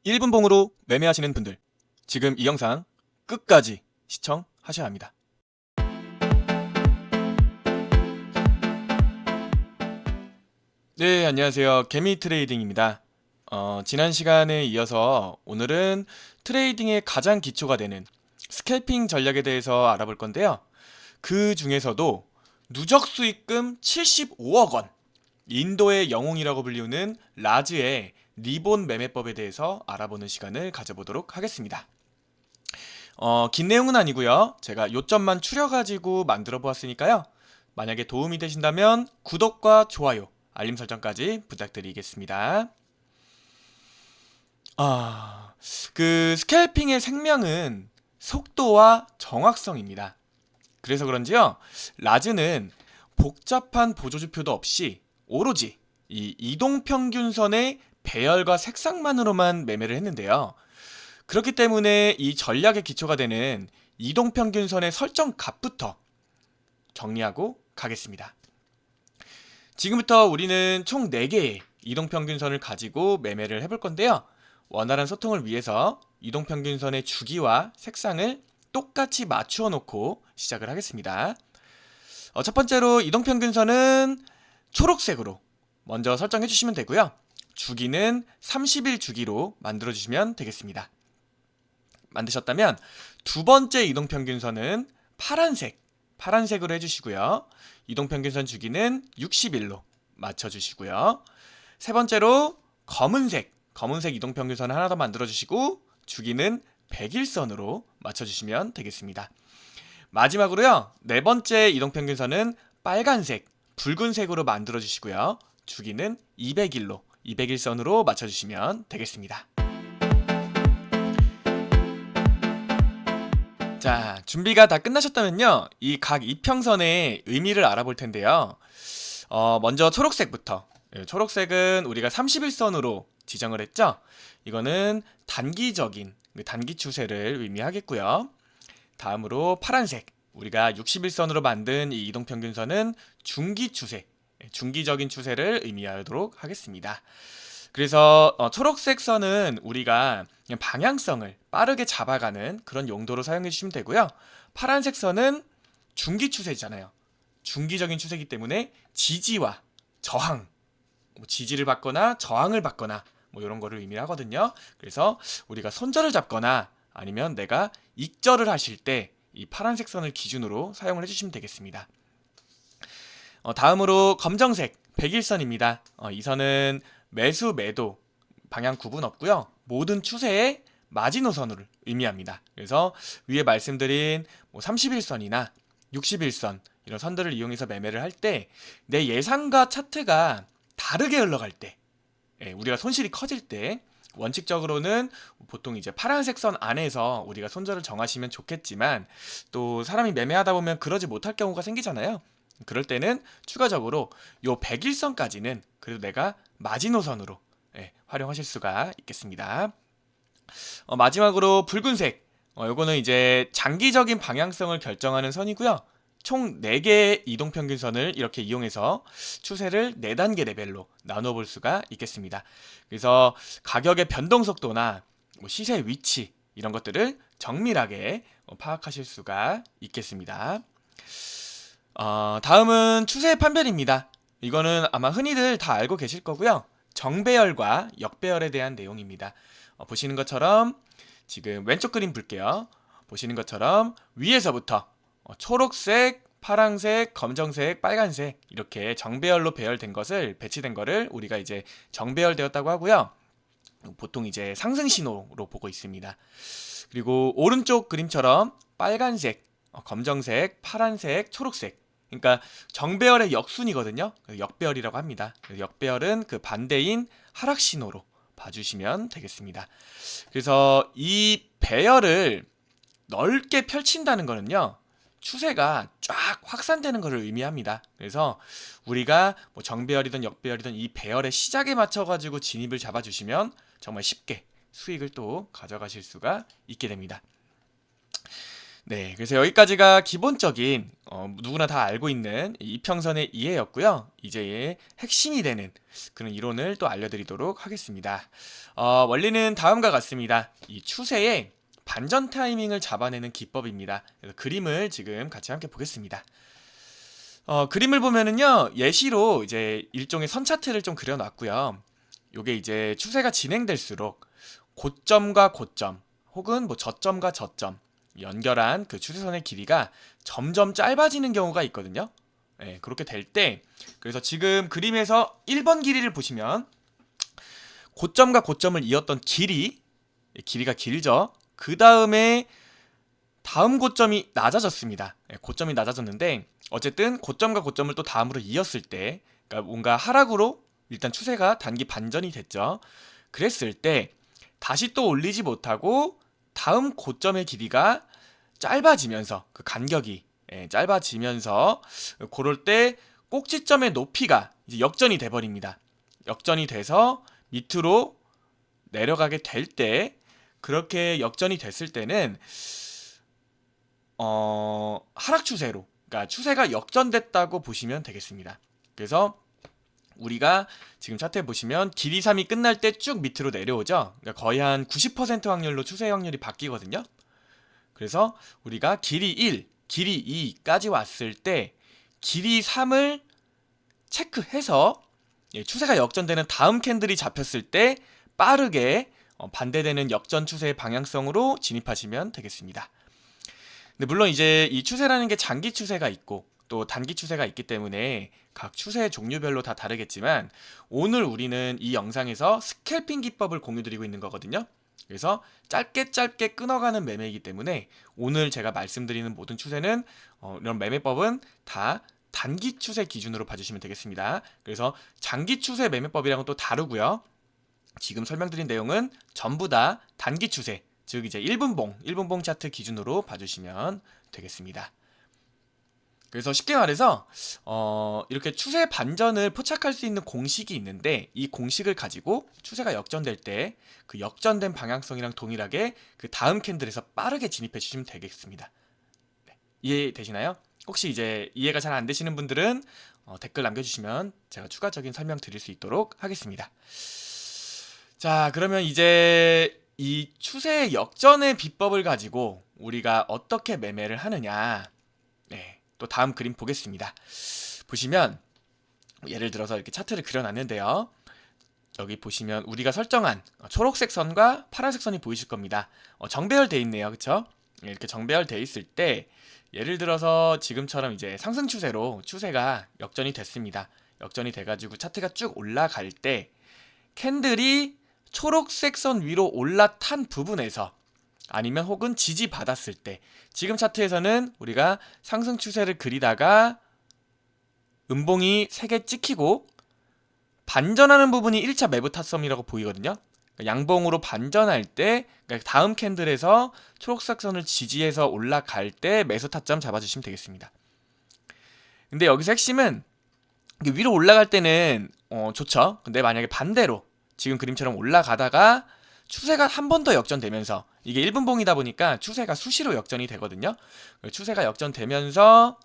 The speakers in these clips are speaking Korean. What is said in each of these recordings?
1분봉으로 매매하시는 분들, 지금 이 영상 끝까지 시청하셔야 합니다. 네, 안녕하세요. 개미 트레이딩입니다. 지난 시간에 이어서 오늘은 트레이딩의 가장 기초가 되는 스캘핑 전략에 대해서 알아볼 건데요. 그 중에서도 누적 수익금 75억 원, 인도의 영웅이라고 불리우는 라즈의 리본 매매법에 대해서 알아보는 시간을 가져보도록 하겠습니다. 긴 내용은 아니고요. 제가 요점만 추려가지고 만들어 보았으니까요. 만약에 도움이 되신다면 구독과 좋아요, 알림 설정까지 부탁드리겠습니다. 그 스캘핑의 생명은 속도와 정확성입니다. 그래서 그런지요, 라즈는 복잡한 보조지표도 없이 오로지 이 이동평균선의 배열과 색상만으로만 매매를 했는데요. 그렇기 때문에 이 전략의 기초가 되는 이동평균선의 설정 값부터 정리하고 가겠습니다. 지금부터 우리는 총 4개의 이동평균선을 가지고 매매를 해볼 건데요. 원활한 소통을 위해서 이동평균선의 주기와 색상을 똑같이 맞추어 놓고 시작을 하겠습니다. 첫 번째로 이동평균선은 초록색으로 먼저 설정해 주시면 되고요. 주기는 30일 주기로 만들어 주시면 되겠습니다. 만드셨다면 두 번째 이동평균선은 파란색으로 해주시고요. 이동평균선 주기는 60일로 맞춰주시고요. 세 번째로 검은색 이동평균선 하나 더 만들어주시고 주기는 100일선으로 맞춰주시면 되겠습니다. 마지막으로요, 네 번째 이동평균선은 붉은색으로 만들어주시고요. 주기는 200일선으로 맞춰주시면 되겠습니다. 자, 준비가 다 끝나셨다면요, 이 각 이평선의 의미를 알아볼 텐데요. 먼저 초록색부터. 초록색은 우리가 30일선으로 지정을 했죠. 이거는 단기적인 단기 추세를 의미하겠고요. 다음으로 파란색, 우리가 60일선으로 만든 이 이동평균선은 중기 추세, 중기적인 추세를 의미하도록 하겠습니다. 그래서 초록색 선은 우리가 그냥 방향성을 빠르게 잡아가는 그런 용도로 사용해 주시면 되고요. 파란색 선은 중기 추세잖아요. 중기적인 추세이기 때문에 지지와 저항, 지지를 받거나 저항을 받거나 이런 거를 의미하거든요. 그래서 우리가 손절을 잡거나 아니면 내가 익절을 하실 때 이 파란색 선을 기준으로 사용을 해주시면 되겠습니다. 다음으로 검정색 100일선입니다. 이 선은 매수 매도 방향 구분 없고요. 모든 추세의 마지노선을 의미합니다. 그래서 위에 말씀드린 30일선이나 60일선 이런 선들을 이용해서 매매를 할 때 내 예상과 차트가 다르게 흘러갈 때, 우리가 손실이 커질 때 원칙적으로는 보통 이제 파란색 선 안에서 우리가 손절을 정하시면 좋겠지만, 또 사람이 매매하다 보면 그러지 못할 경우가 생기잖아요. 그럴 때는 추가적으로 요 100일선까지는 그래도 내가 마지노선으로 활용하실 수가 있겠습니다. 마지막으로 붉은색, 요거는 이제 장기적인 방향성을 결정하는 선이고요. 총 4개의 이동평균선을 이렇게 이용해서 추세를 4단계 레벨로 나눠 볼 수가 있겠습니다. 그래서 가격의 변동 속도나 시세 위치 이런 것들을 정밀하게 파악하실 수가 있겠습니다. 다음은 추세 판별입니다. 이거는 아마 흔히들 다 알고 계실 거고요. 정배열과 역배열에 대한 내용입니다. 보시는 것처럼 지금 왼쪽 그림 볼게요. 보시는 것처럼 위에서부터 초록색, 파란색, 검정색, 빨간색 이렇게 정배열로 배열된 것을 배치된 거를 우리가 이제 정배열되었다고 하고요. 보통 이제 상승 신호로 보고 있습니다. 그리고 오른쪽 그림처럼 빨간색, 검정색, 파란색, 초록색, 그러니까 정배열의 역순이거든요. 역배열이라고 합니다. 역배열은 그 반대인 하락 신호로 봐주시면 되겠습니다. 그래서 이 배열을 넓게 펼친다는 거는요, 추세가 쫙 확산되는 것을 의미합니다. 그래서 우리가 정배열이든 역배열이든 이 배열의 시작에 맞춰가지고 진입을 잡아주시면 정말 쉽게 수익을 또 가져가실 수가 있게 됩니다. 네, 그래서 여기까지가 기본적인 누구나 다 알고 있는 이 이평선의 이해였고요. 이제 핵심이 되는 그런 이론을 또 알려드리도록 하겠습니다. 원리는 다음과 같습니다. 이 추세의 반전 타이밍을 잡아내는 기법입니다. 그래서 그림을 지금 같이 함께 보겠습니다. 그림을 보면은요, 예시로 이제 일종의 선 차트를 좀 그려놨고요. 요게 이제 추세가 진행될수록 고점과 고점 혹은 뭐 저점과 저점 연결한 그 추세선의 길이가 점점 짧아지는 경우가 있거든요. 네, 그렇게 될 때, 그래서 지금 그림에서 1번 길이를 보시면 고점과 고점을 이었던 길이가 길죠. 그 다음에 다음 고점이 낮아졌습니다. 네, 고점이 낮아졌는데 어쨌든 고점과 고점을 또 다음으로 이었을 때, 그러니까 뭔가 하락으로 일단 추세가 단기 반전이 됐죠. 그랬을 때 다시 또 올리지 못하고 다음 고점의 길이가 짧아지면서 그 간격이 짧아지면서 그럴 때 꼭지점의 높이가 이제 역전이 돼 버립니다. 역전이 돼서 밑으로 내려가게 될 때, 그렇게 역전이 됐을 때는 하락 추세로, 그러니까 추세가 역전됐다고 보시면 되겠습니다. 그래서 우리가 지금 차트에 보시면 길이 3이 끝날 때 쭉 밑으로 내려오죠. 그러니까 거의 한 90% 확률로 추세 확률이 바뀌거든요. 그래서 우리가 길이 1, 길이 2까지 왔을 때 길이 3을 체크해서 추세가 역전되는 다음 캔들이 잡혔을 때 빠르게 반대되는 역전 추세의 방향성으로 진입하시면 되겠습니다. 근데 물론 이제 이 추세라는 게 장기 추세가 있고 또 단기 추세가 있기 때문에 각 추세의 종류별로 다 다르겠지만, 오늘 우리는 이 영상에서 스캘핑 기법을 공유드리고 있는 거거든요. 그래서 짧게 끊어가는 매매이기 때문에 오늘 제가 말씀드리는 모든 추세는 이런 매매법은 다 단기 추세 기준으로 봐주시면 되겠습니다. 그래서 장기 추세 매매법이랑은 또 다르고요. 지금 설명드린 내용은 전부 다 단기 추세, 즉 이제 1분봉 차트 기준으로 봐주시면 되겠습니다. 그래서 쉽게 말해서 이렇게 추세 반전을 포착할 수 있는 공식이 있는데, 이 공식을 가지고 추세가 역전될 때 그 역전된 방향성이랑 동일하게 그 다음 캔들에서 빠르게 진입해 주시면 되겠습니다. 네, 이해되시나요? 혹시 이제 이해가 잘 안 되시는 분들은 댓글 남겨주시면 제가 추가적인 설명 드릴 수 있도록 하겠습니다. 자, 그러면 이제 이 추세 역전의 비법을 가지고 우리가 어떻게 매매를 하느냐, 네, 또 다음 그림 보겠습니다. 보시면 예를 들어서 이렇게 차트를 그려놨는데요. 여기 보시면 우리가 설정한 초록색 선과 파란색 선이 보이실 겁니다. 정배열돼 있네요, 그쵸? 이렇게 정배열돼 있을 때 예를 들어서 지금처럼 이제 상승 추세로 추세가 역전이 됐습니다. 역전이 돼가지고 차트가 쭉 올라갈 때 캔들이 초록색 선 위로 올라탄 부분에서, 아니면 혹은 지지받았을 때, 지금 차트에서는 우리가 상승 추세를 그리다가 음봉이 3개 찍히고 반전하는 부분이 1차 매부 타점이라고 보이거든요. 그러니까 양봉으로 반전할 때, 그러니까 다음 캔들에서 초록색 선을 지지해서 올라갈 때 매수 타점 잡아주시면 되겠습니다. 근데 여기서 핵심은 위로 올라갈 때는 좋죠. 근데 만약에 반대로 지금 그림처럼 올라가다가 추세가 한 번 더 역전되면서, 이게 1분봉이다 보니까 추세가 수시로 역전이 되거든요. 추세가 역전되면서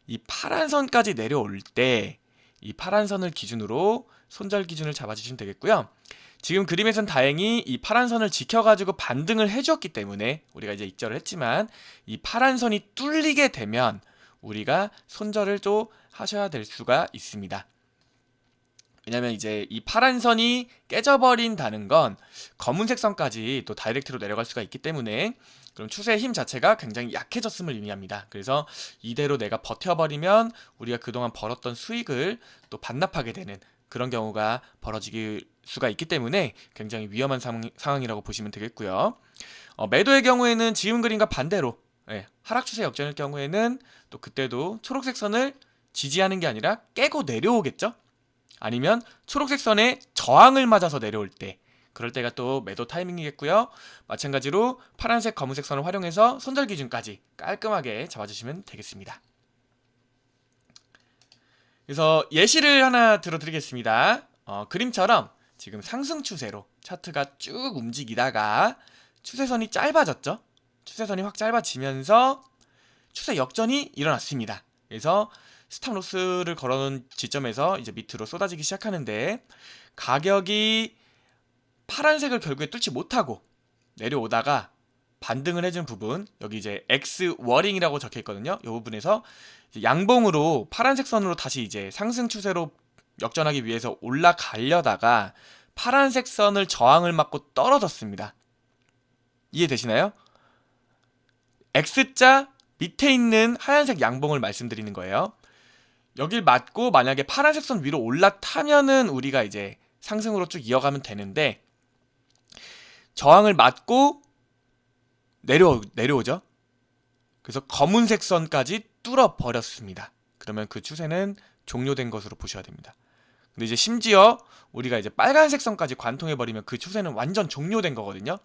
이 파란 선까지 내려올 때 이 파란 선을 기준으로 손절 기준을 잡아주시면 되겠고요. 지금 그림에선 다행히 이 파란 선을 지켜가지고 반등을 해주었기 때문에 우리가 이제 익절을 했지만, 이 파란 선이 뚫리게 되면 우리가 손절을 또 하셔야 될 수가 있습니다. 왜냐면 이제 이 파란 선이 깨져버린다는 건 검은색 선까지 또 다이렉트로 내려갈 수가 있기 때문에, 그럼 추세의 힘 자체가 굉장히 약해졌음을 의미합니다. 그래서 이대로 내가 버텨버리면 우리가 그동안 벌었던 수익을 또 반납하게 되는 그런 경우가 벌어질 수가 있기 때문에 굉장히 위험한 상황이라고 보시면 되겠고요. 매도의 경우에는 지금 그림과 반대로 하락 추세 역전일 경우에는 또 그때도 초록색 선을 지지하는 게 아니라 깨고 내려오겠죠. 아니면 초록색 선에 저항을 맞아서 내려올 때, 그럴 때가 또 매도 타이밍이겠고요. 마찬가지로 파란색, 검은색 선을 활용해서 손절 기준까지 깔끔하게 잡아주시면 되겠습니다. 그래서 예시를 하나 들어드리겠습니다. 그림처럼 지금 상승 추세로 차트가 쭉 움직이다가 추세선이 짧아졌죠. 추세선이 확 짧아지면서 추세 역전이 일어났습니다. 그래서 스탑로스를 걸어놓은 지점에서 이제 밑으로 쏟아지기 시작하는데, 가격이 파란색을 결국에 뚫지 못하고 내려오다가 반등을 해준 부분, 여기 이제 X 워링이라고 적혀 있거든요. 이 부분에서 양봉으로 파란색 선으로 다시 이제 상승 추세로 역전하기 위해서 올라가려다가 파란색 선을 저항을 맞고 떨어졌습니다. 이해되시나요? X자 밑에 있는 하얀색 양봉을 말씀드리는 거예요. 여길 맞고 만약에 파란색 선 위로 올라타면은 우리가 이제 상승으로 쭉 이어가면 되는데, 저항을 맞고 내려오죠. 그래서 검은색 선까지 뚫어 버렸습니다. 그러면 그 추세는 종료된 것으로 보셔야 됩니다. 근데 이제 심지어 우리가 이제 빨간색 선까지 관통해 버리면 그 추세는 완전 종료된 거거든요.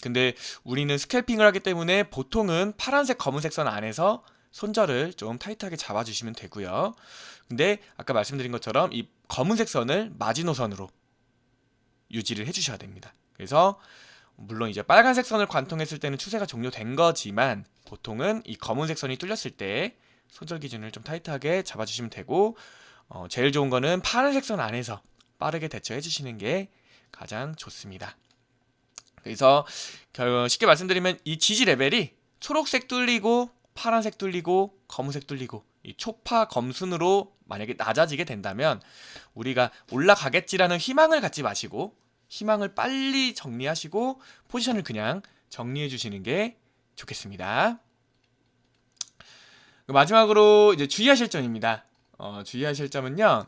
근데 우리는 스캘핑을 하기 때문에 보통은 파란색, 검은색 선 안에서 손절을 좀 타이트하게 잡아주시면 되고요. 근데 아까 말씀드린 것처럼 이 검은색 선을 마지노선으로 유지를 해주셔야 됩니다. 그래서 물론 이제 빨간색 선을 관통했을 때는 추세가 종료된 거지만, 보통은 이 검은색 선이 뚫렸을 때 손절 기준을 좀 타이트하게 잡아주시면 되고, 제일 좋은 거는 파란색 선 안에서 빠르게 대처해 주시는 게 가장 좋습니다. 그래서 쉽게 말씀드리면 이 지지 레벨이 초록색 뚫리고 파란색 뚫리고 검은색 뚫리고 이 초파 검순으로 만약에 낮아지게 된다면 우리가 올라가겠지라는 희망을 갖지 마시고, 희망을 빨리 정리하시고 포지션을 그냥 정리해 주시는 게 좋겠습니다. 마지막으로 이제 주의하실 점입니다. 주의하실 점은요,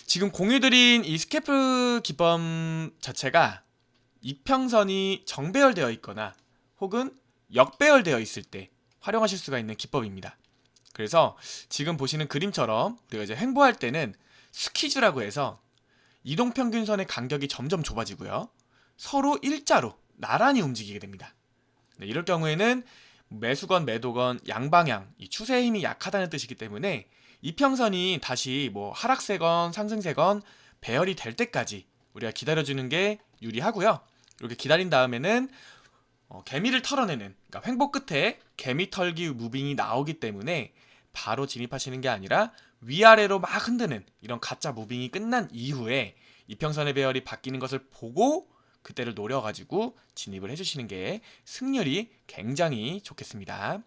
지금 공유드린 이 스캐프 기법 자체가 이평선이 정배열되어 있거나 혹은 역배열되어 있을 때 활용하실 수가 있는 기법입니다. 그래서 지금 보시는 그림처럼 우리가 이제 횡보할 때는 스퀴즈라고 해서 이동평균선의 간격이 점점 좁아지고요, 서로 일자로 나란히 움직이게 됩니다. 이럴 경우에는 매수건 매도건 양방향 이 추세의 힘이 약하다는 뜻이기 때문에 이평선이 다시 뭐 하락세건 상승세건 배열이 될 때까지 우리가 기다려주는 게 유리하고요. 이렇게 기다린 다음에는 개미를 털어내는, 그러니까 횡보 끝에 개미 털기 무빙이 나오기 때문에 바로 진입하시는 게 아니라 위아래로 막 흔드는 이런 가짜 무빙이 끝난 이후에 이평선의 배열이 바뀌는 것을 보고 그때를 노려가지고 진입을 해주시는 게 승률이 굉장히 좋겠습니다.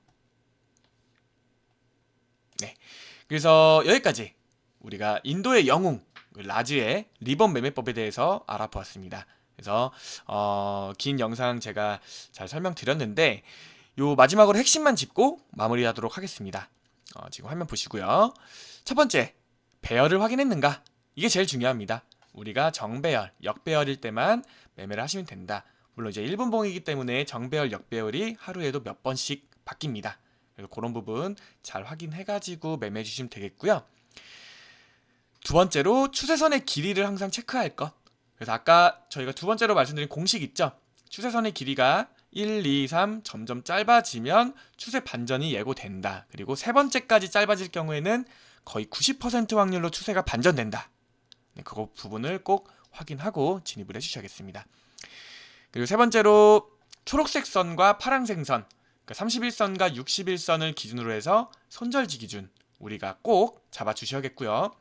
네, 그래서 여기까지 우리가 인도의 영웅 라즈의 리본 매매법에 대해서 알아보았습니다. 그래서 긴 영상 제가 잘 설명드렸는데, 요 마지막으로 핵심만 짚고 마무리하도록 하겠습니다. 지금 화면 보시고요. 첫 번째, 배열을 확인했는가? 이게 제일 중요합니다. 우리가 정배열, 역배열일 때만 매매를 하시면 된다. 물론 이제 1분봉이기 때문에 정배열, 역배열이 하루에도 몇 번씩 바뀝니다. 그래서 그런 부분 잘 확인해가지고 매매해 주시면 되겠고요. 두 번째로, 추세선의 길이를 항상 체크할 것. 그래서 아까 저희가 두 번째로 말씀드린 공식 있죠? 추세선의 길이가 1, 2, 3 점점 짧아지면 추세 반전이 예고된다. 그리고 세 번째까지 짧아질 경우에는 거의 90% 확률로 추세가 반전된다. 네, 그거 부분을 꼭 확인하고 진입을 해주셔야겠습니다. 그리고 세 번째로, 초록색 선과 파란색 선, 그러니까 31선과 61선을 기준으로 해서 손절지 기준 우리가 꼭 잡아주셔야겠고요.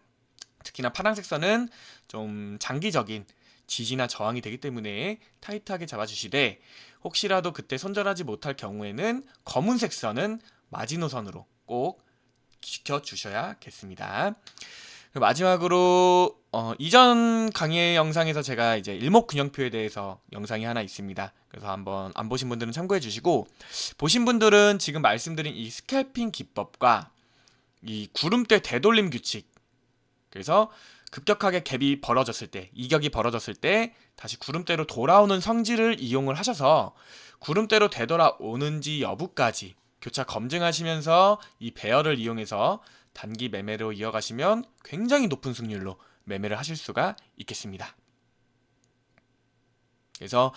특히나 파란색 선은 좀 장기적인 지지나 저항이 되기 때문에 타이트하게 잡아주시되, 혹시라도 그때 손절하지 못할 경우에는 검은색 선은 마지노선으로 꼭 지켜주셔야겠습니다. 마지막으로 이전 강의 영상에서 제가 이제 일목균형표에 대해서 영상이 하나 있습니다. 그래서 한번 안 보신 분들은 참고해 주시고, 보신 분들은 지금 말씀드린 이 스캘핑 기법과 이 구름대 되돌림 규칙, 그래서 급격하게 갭이 벌어졌을 때, 이격이 벌어졌을 때 다시 구름대로 돌아오는 성질을 이용을 하셔서 구름대로 되돌아오는지 여부까지 교차 검증하시면서 이 배열을 이용해서 단기 매매로 이어가시면 굉장히 높은 승률로 매매를 하실 수가 있겠습니다. 그래서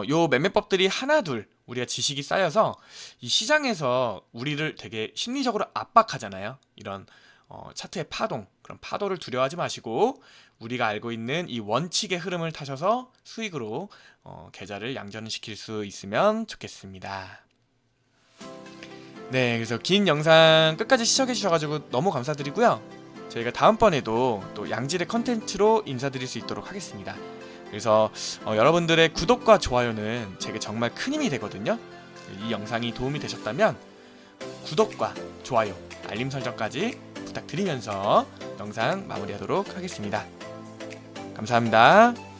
요 매매법들이 하나둘 우리가 지식이 쌓여서 이 시장에서 우리를 되게 심리적으로 압박하잖아요. 이런 차트의 파동, 그런 파도를 두려워하지 마시고 우리가 알고 있는 이 원칙의 흐름을 타셔서 수익으로 계좌를 양전시킬 수 있으면 좋겠습니다. 네, 그래서 긴 영상 끝까지 시청해 주셔가지고 너무 감사드리고요. 저희가 다음번에도 또 양질의 컨텐츠로 인사드릴 수 있도록 하겠습니다. 그래서 여러분들의 구독과 좋아요는 제게 정말 큰 힘이 되거든요. 이 영상이 도움이 되셨다면 구독과 좋아요, 알림 설정까지 부탁드리면서 영상 마무리하도록 하겠습니다. 감사합니다.